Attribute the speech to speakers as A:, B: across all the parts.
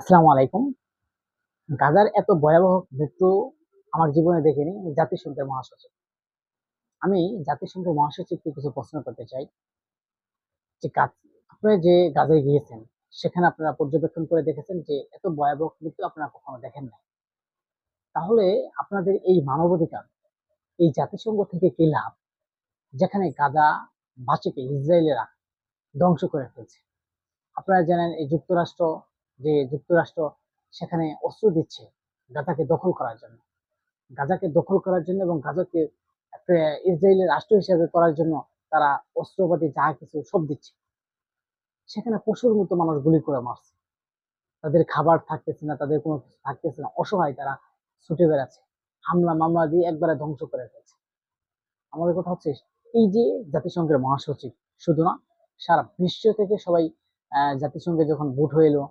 A: আসসালামু আলাইকুম। গাজার এত ভয়াবহ মৃত্যু আমার জীবনে দেখিনি জাতিসংঘের মহাসচিব। আমি জাতিসংঘের মহাসচিবকে কিছু প্রশ্ন করতে চাই যে আপনারা যে গাজায় গিয়েছেন, সেখানে আপনারা পর্যবেক্ষণ করে দেখেছেন যে এত ভয়াবহ মৃত্যু আপনারা কখনো দেখেন নাই। তাহলে আপনাদের এই মানবাধিকার, এই জাতিসংঘ থেকে কি লাভ? যেখানে গাজাবাসীকে ইসরায়েলিরা ধ্বংস করে ফেলছে। আপনারা জানেন এই যুক্তরাষ্ট্র সেখানে অস্ত্র দিচ্ছে গাজাকে দখল করার জন্য। এবং গাজাকে একটা ইসরায়েলের রাষ্ট্র হিসেবে করার জন্য তারা অস্ত্রপাতি যা কিছু সব দিচ্ছে। সেখানে পশুর মতো মানুষ গুলি করে মারছে। তাদের খাবার থাকতেছে না, তাদের কোনো কিছু থাকতেছে না, অসহায় তারা ছুটে বেড়াচ্ছে। হামলা মামলা দিয়ে একবারে ধ্বংস করে ফেলছে। আমাদের কথা হচ্ছে এই যে জাতিসংঘের মহাসচিব শুধু না, সারা বিশ্ব থেকে সবাই জাতিসংঘে যখন ভোট হয়ে এলো,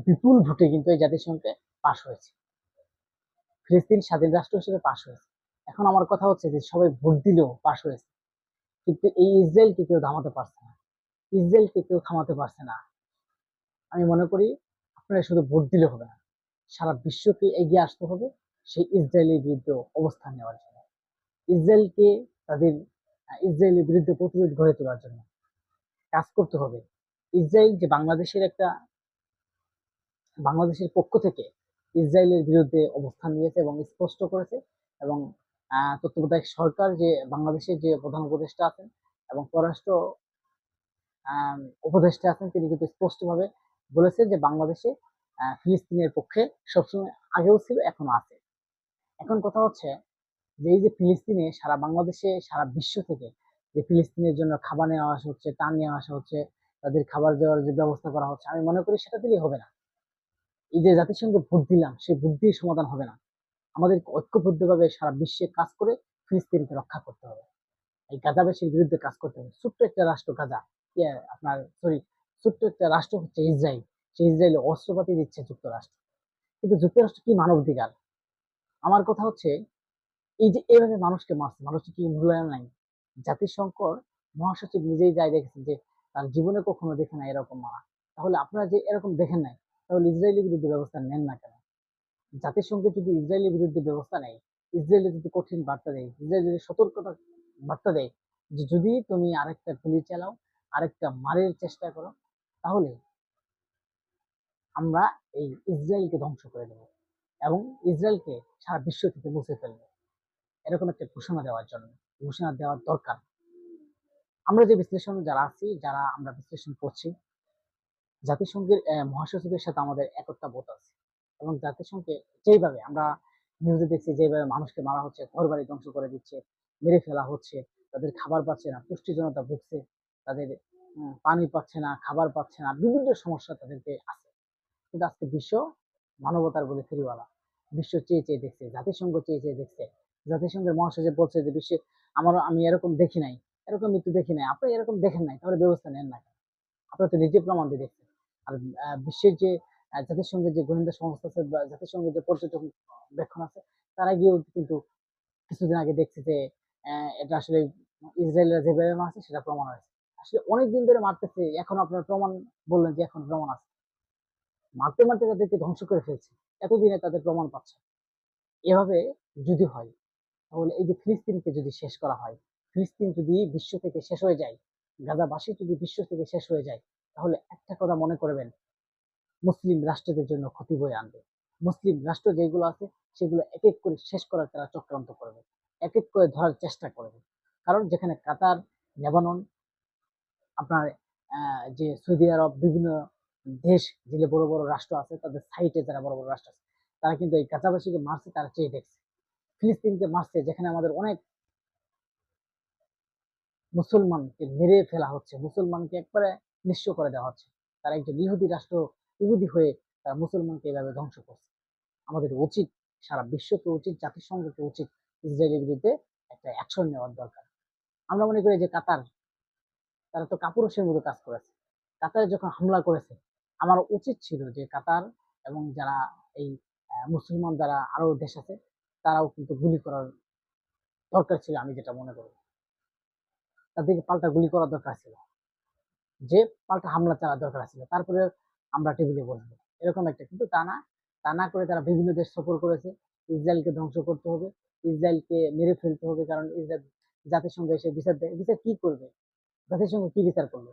A: বিপুল ভোটে কিন্তু এই জাতিসংঘে পাশ হয়েছে। ফিলিস্তিন স্বাধীন রাষ্ট্র হিসেবে পাশ হয়েছে। এখন আমার কথা হচ্ছে যে সবাই ভোট দিলেও পাশ হয়েছে, কিন্তু এই ইসরায়েলকে কেউ থামাতে পারছে না। ইসরায়েলকে কেউ থামাতে পারছে না। আমি মনে করি আপনারা শুধু ভোট দিলে হবে না, সারা বিশ্বকে এগিয়ে আসতে হবে সেই ইসরায়েলের বিরুদ্ধে অবস্থান নেওয়ার জন্য। ইসরায়েলকে তাদের ইসরায়েলের বিরুদ্ধে প্রতিরোধ গড়ে তোলার জন্য কাজ করতে হবে। ইসরায়েল যে বাংলাদেশের পক্ষ থেকে ইসরায়েলের বিরুদ্ধে অবস্থান নিয়েছে এবং স্পষ্ট করেছে, এবং তত্ত্বাবধায়ক সরকার যে বাংলাদেশের যে প্রধান উপদেষ্টা আছেন এবং পররাষ্ট্র উপদেষ্টা আছেন, তিনি কিন্তু স্পষ্টভাবে বলেছেন যে বাংলাদেশে ফিলিস্তিনের পক্ষে সবসময় আগেও ছিল, এখনো আছে। এখন কথা হচ্ছে যে এই যে ফিলিস্তিনে সারা বিশ্ব থেকে যে ফিলিস্তিনের জন্য খাবার নেওয়া আসা হচ্ছে, ত্রাণ নেওয়া আসা হচ্ছে, তাদের খাবার দেওয়ার যে ব্যবস্থা করা হচ্ছে, আমি মনে করি সেটা দিলেই হবে না। এই যে জাতিসংঘে ভোট দিলাম, সেই ভোট দিয়ে সমাধান হবে না। আমাদের ঐক্যবদ্ধভাবে সারা বিশ্বে কাজ করে ফিলিস্তিনকে রক্ষা করতে হবে। এই গাজাবাসীর বিরুদ্ধে কাজ করতে হবে। ছোট্ট একটা রাষ্ট্র গাজা, আপনার সরি, ছোট্ট একটা রাষ্ট্র হচ্ছে ইসরায়েল। সেই ইসরায়েলে অস্ত্রপাতি দিচ্ছে যুক্তরাষ্ট্র, কিন্তু যুক্তরাষ্ট্র কি মানবাধিকার? আমার কথা হচ্ছে এই যে এইভাবে মানুষকে মারছে, মানুষের কি মূল্যায়ন নাই? জাতিসংঘর মহাসচিব নিজেই যাই দেখেছেন যে তার জীবনে কখনো দেখে নাই এরকম মারা। তাহলে আপনারা যে এরকম দেখেন নাই, তাহলে ইসরায়েলের বিরুদ্ধে ব্যবস্থা নেন না কেন? জাতিসংঘ যদি ইসরায়েলের বিরুদ্ধে ব্যবস্থা নেয়, ইসরায়েলে যদি কঠিন বার্তা দেয়, ইসরায়েল যদি সতর্কতা বার্তা দেয় যে যদি তুমি আরেকটা গুলি চালাও, আরেকটা মারের চেষ্টা করো, তাহলে আমরা এই ইসরায়েলকে ধ্বংস করে দেবো এবং ইসরায়েলকে সারা বিশ্ব থেকে মুছে ফেলবো। এরকম একটা ঘোষণা দেওয়ার দরকার। আমরা যে বিশ্লেষণ যারা আছি, যারা আমরা বিশ্লেষণ করছি, জাতিসংঘের মহাসচিবের সাথে আমাদের একতা বোধ আছে, এবং জাতিসংঘে যেভাবে আমরা নিউজে দেখছি, যেভাবে মানুষকে মারা হচ্ছে, ঘর বাড়ি ধ্বংস করে দিচ্ছে, মেরে ফেলা হচ্ছে, তাদের খাবার পাচ্ছে না, পুষ্টিজনতা ভুগছে, তাদের পানি পাচ্ছে না, খাবার পাচ্ছে না, বিভিন্ন সমস্যা তাদেরকে আছে। কিন্তু আজকে বিশ্ব মানবতার বলে ফেরিওয়ালা, বিশ্ব চেয়ে চেয়ে দেখছে, জাতিসংঘ চেয়ে চেয়ে দেখছে। জাতিসংঘের মহাসচিব বলছে যে বিশ্বে আমি এরকম দেখি নাই, এরকম মৃত্যু দেখি নাই। আপনি এরকম দেখেন নাই, তাহলে ব্যবস্থা নেন না। আপনারা তো নিজে প্রমাণ দিয়ে দেখছেন। আর বিশ্বের যে জাতিসংঘের যে গোয়েন্দা সংস্থা আছে বা জাতিসংঘের যে পর্যবেক্ষণ আছে, তারা গিয়েও কিন্তু কিছুদিন আগে দেখছে যে এটা আসলে ইসরায়েলরা যেভাবে মারছে সেটা প্রমাণ হয়েছে। আসলে অনেকদিন ধরে মারতেছে, এখন আপনার প্রমাণ বললেন যে এখন প্রমাণ আছে। মারতে মারতে তাদেরকে ধ্বংস করে ফেলছে, এতদিনে তাদের প্রমাণ পাচ্ছে। এভাবে যদি হয়, তাহলে এই যে ফিলিস্তিনকে যদি শেষ করা হয়, ফিলিস্তিন যদি বিশ্ব থেকে শেষ হয়ে যায়, গাজাবাসী যদি বিশ্ব থেকে শেষ হয়ে যায়, তাহলে একটা কথা মনে করবেন, মুসলিম রাষ্ট্রদের জন্য ক্ষতি বয়ে আনবে। মুসলিম রাষ্ট্র যেগুলো আছে সেগুলো এক এক করে শেষ করার তারা চক্রান্ত করবে, এক এক করে ধরার চেষ্টা করবে। কারণ যেখানে কাতার, লেবানন, আপনার যে সৌদি আরব, বিভিন্ন দেশ, যে বড় বড় রাষ্ট্র আছে, তাদের সাইটে যারা বড় বড় রাষ্ট্র আছে, তারা কিন্তু এই গাজাবাসীকে মারছে, তারা চেয়ে দেখছে। ফিলিস্তিনকে মারছে, যেখানে আমাদের অনেক মুসলমানকে মেরে ফেলা হচ্ছে, মুসলমানকে একবারে নিঃস্ব করে দেওয়া হচ্ছে। তারা একজন ইহুদি রাষ্ট্র, ইহুদি হয়ে তারা মুসলমানকে এভাবে ধ্বংস করছে। আমাদের উচিত, সারা বিশ্বকে উচিত, জাতিসংঘকে উচিত ইসরায়েলের বিরুদ্ধে একটা অ্যাকশন নেওয়ার দরকার। আমরা মনে করি যে কাতার, তারা তো কাপুরুষের মতো কাজ করেছে। কাতারে যখন হামলা করেছে, আমার উচিত ছিল যে কাতার এবং যারা এই মুসলমান যারা আরো দেশ আছে, তারাও কিন্তু গুলি করার দরকার ছিল। আমি যেটা মনে করি, তাদেরকে পাল্টা গুলি করার দরকার ছিল, যে পাল্টা হামলা চালার দরকার ছিল। তারপরে আমরা টেবিলে বসবো, এরকম একটা, কিন্তু তা না করে তারা বিভিন্ন দেশ সফর করেছে। ইসরায়েলকে ধ্বংস করতে হবে, ইসরায়েলকে মেরে ফেলতে হবে, কারণ ইসরায়েল জাতিসংঘে এসে বিচার দেয়। বিচার কি করবে? জাতিসংঘ কি বিচার করবে?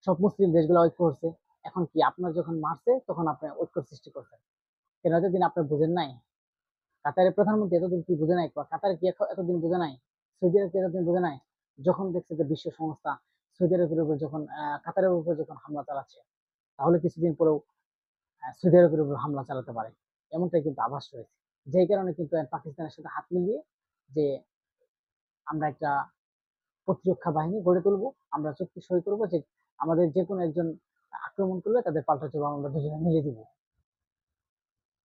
A: সব মুসলিম দেশগুলো ঐক্য হচ্ছে। এখন কি আপনার যখন মারছে তখন আপনি ঐক্য সৃষ্টি করছেন? কেন এতদিন আপনি বুঝেন নাই? কাতারের প্রধানমন্ত্রী এতদিন কি বুঝে নাই? কাতার কি এতদিন বুঝে নাই? সৌদি আরব কি এতদিন বুঝে নাই? যখন দেখছে যে বিশ্ব সংস্থা সৌদি আরবের উপর যখন কাতারের উপর যখন হামলা চালাচ্ছে, তাহলে কিছুদিন পরেও সৌদি আরবের উপর হামলা চালাতে পারে, এমনটাই কিন্তু আভাস রয়েছে। যেই কারণে কিন্তু পাকিস্তানের সাথে হাত মিলিয়ে যে আমরা একটা প্রতিরক্ষা বাহিনী গড়ে তুলবো, আমরা চুক্তি সই করবো যে আমাদের যে কোনো একজন আক্রমণ করলে তাদের পাল্টা জবাব আমরা দুজনে মিলে দিব।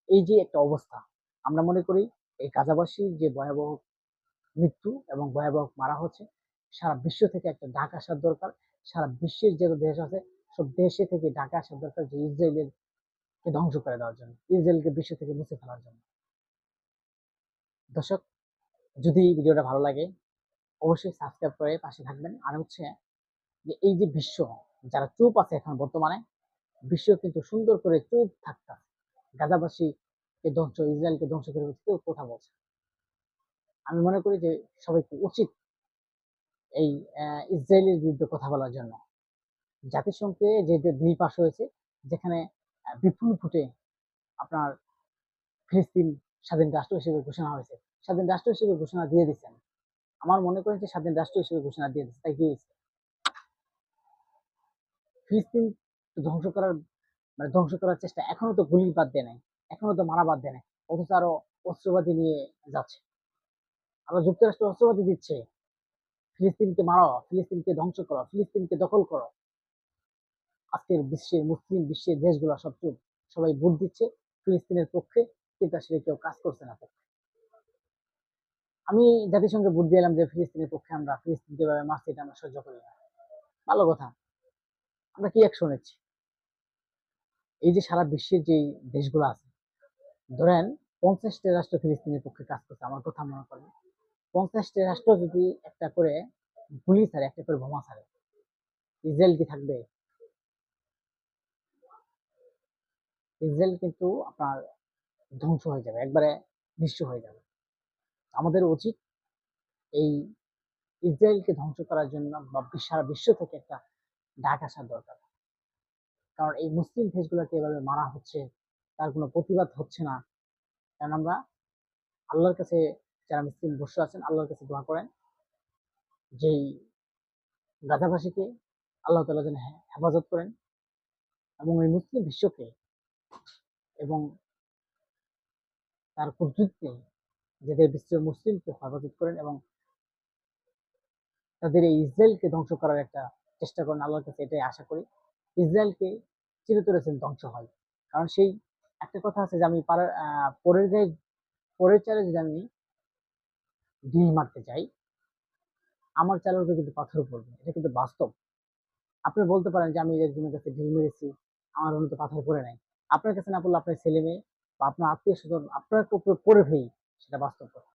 A: এই যে একটা অবস্থা, আমরা মনে করি এই গাজাবাসীর যে ভয়াবহ মৃত্যু এবং ভয়াবহ মারা হচ্ছে, সারা বিশ্ব থেকে একটা ডাক আসার দরকার। সারা বিশ্বের যে দেশ আছে সব দেশে থেকে ডাক আসার দরকার, যে ইসরায়েলের কে ধ্বংস করে দেওয়ার জন্য, ইসরায়েলকে বিশ্ব থেকে মুছে ফেলার জন্য। দর্শক, যদি ভিডিওটা ভালো লাগে অবশ্যই সাবস্ক্রাইব করে পাশে থাকবেন। আর হচ্ছে যে এই যে বিশ্ব যারা চুপ আছে এখন বর্তমানে, বিশ্ব কিন্তু সুন্দর করে চুপ থাকতে, গাজাবাসীকে ধ্বংস, ইসরায়েলকে ধ্বংস করে কেউ কথা বলছে। আমি মনে করি যে সবাইকে উচিত এই ইসরায়েলের বিরুদ্ধে কথা বলার জন্য। জাতিসংঘে যে বিল পাস হয়েছে, যেখানে বিপুল ভোটে আপনার ফিলিস্তিন স্বাধীন রাষ্ট্র হিসেবে ঘোষণা হয়েছে, স্বাধীন রাষ্ট্র হিসেবে ঘোষণা দিয়ে দিচ্ছেন। আমার মনে করেন যে স্বাধীন রাষ্ট্র হিসেবে ঘোষণা দিয়ে দিচ্ছে, তাই কি ফিলিস্তিন ধ্বংস করার ধ্বংস করার চেষ্টা এখনো তো গুলি বাদ দেয় নাই, এখনো তো মারা বাদ দেয় নাই, অথচ আরো অস্ত্রবাদী নিয়ে যাচ্ছে, আরো যুক্তরাষ্ট্র অস্ত্রবাদী দিচ্ছে, ফিলিস্তিনকে মারো, ফিলিস্তিনকে ধ্বংস করো, ফিলিস্তিনকে দখল করো। আজকের বিশ্বের মুসলিম বিশ্বের দেশগুলো সব চুপ, সবাই ভোট দিচ্ছে ফিলিস্তিনের পক্ষে, কিন্তু আসলে কেউ কাজ করছে না পক্ষে। আমি জাতিসংঘে ভোট দিলাম যে ফিলিস্তিনের পক্ষে, আমরা ফিলিস্তিন যেভাবে মারছি এটা আমরা সহ্য করি না, ভালো কথা, আমরা কি অ্যাকশন নিচ্ছি? এই যে সারা বিশ্বের যে দেশগুলো আছে, ধরেন 50টা রাষ্ট্র ফিলিস্তিনের পক্ষে কাজ করছে, আমার কথা মনে করেন 50টা রাষ্ট্র যদি একটা করে গুলি ছাড়ে, একটা করে বোমা ছাড়ে, ইসরায়েল কি থাকবে? ইসরায়েল কিন্তু আপনার ধ্বংস হয়ে যাবে, একবারে নিঃস্ব হয়ে যাবে। আমাদের উচিত এই ইসরায়েলকে ধ্বংস করার জন্য বা সারা বিশ্ব থেকে একটা ডাক আসার দরকার। কারণ এই মুসলিম দেশগুলোকে এভাবে মারা হচ্ছে, তার কোনো প্রতিবাদ হচ্ছে না। কারণ আমরা আল্লাহর কাছে, যারা মুসলিম বসে আছেন আল্লাহর কাছে দোয়া করেন যেই গাজাভাষীকে আল্লাহ তাআলা যেন হেফাজত করেন, এবং এই মুসলিম বিশ্বকে এবং তার কর্তৃত্বে যাতে বিশ্বের মুসলিমকে হেফাজত করেন, এবং তাদের এই ইসরায়েলকে ধ্বংস করার একটা চেষ্টা করেন। আল্লাহর কাছে এটাই আশা করি, ইসরায়েলকে চিরতরে ধ্বংস হয়। কারণ সেই একটা কথা আছে যে আমি পরের গায়ে, পরের চালে যদি আমি ঢিল মারতে চাই, আমার চালের উপরে কিন্তু পাথর পড়বে, এটা কিন্তু বাস্তব। আপনি বলতে পারেন যে আমি একজনের কাছে ঢিল মেরেছি, আমার মনে তো পাথর পড়ে নাই, আপনার কাছে না পড়লে আপনার ছেলে মেয়ে বা আপনার আত্মীয় স্বজন আপনার উপরে পড়ে, সেটা বাস্তব কথা।